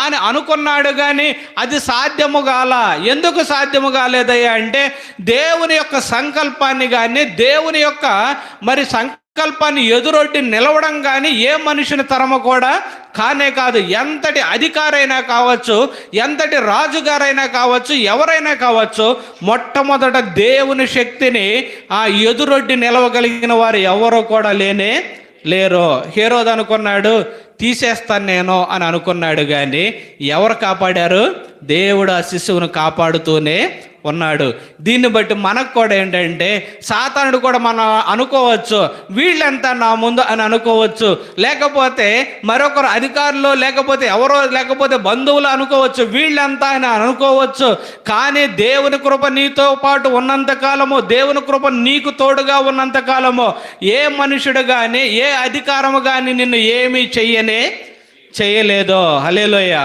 అని అనుకున్నాడు, కానీ అది సాధ్యము కాల. ఎందుకు సాధ్యము కాలేదయ్యా అంటే, దేవుని యొక్క సంకల్పాన్ని కానీ, దేవుని యొక్క మరి సంకల్పాన్ని ఎదురొడ్డి నిలవడం కానీ ఏ మనుషుని తరము కూడా కానే కాదు. ఎంతటి అధికారైనా కావచ్చు, ఎంతటి రాజుగారైనా కావచ్చు, ఎవరైనా కావచ్చు, మొట్టమొదట దేవుని శక్తిని ఆ ఎదురొడ్డి నిలవగలిగిన వారు ఎవరో కూడా లేరు. హేరోదు అనుకున్నాడు, తీసేస్తాను నేను అని అనుకున్నాడు, కానీ ఎవరు కాపాడారు? దేవుడు ఆ శిశువును కాపాడుతూనే ఉన్నాడు. దీన్ని బట్టి మనకు కూడా ఏంటంటే, సాతానుడు కూడా మనం అనుకోవచ్చు, వీళ్ళంతా నా ముందు అని అనుకోవచ్చు, లేకపోతే మరొకరు అధికారులు, లేకపోతే ఎవరో, లేకపోతే బంధువులు అనుకోవచ్చు, వీళ్ళంతా అని అనుకోవచ్చు. కానీ దేవుని కృప నీతో పాటు ఉన్నంత కాలము, దేవుని కృప నీకు తోడుగా ఉన్నంత కాలము ఏ మనుషుడు కానీ, ఏ అధికారము కానీ నిన్ను ఏమీ చేయలేదు. హల్లెలూయా.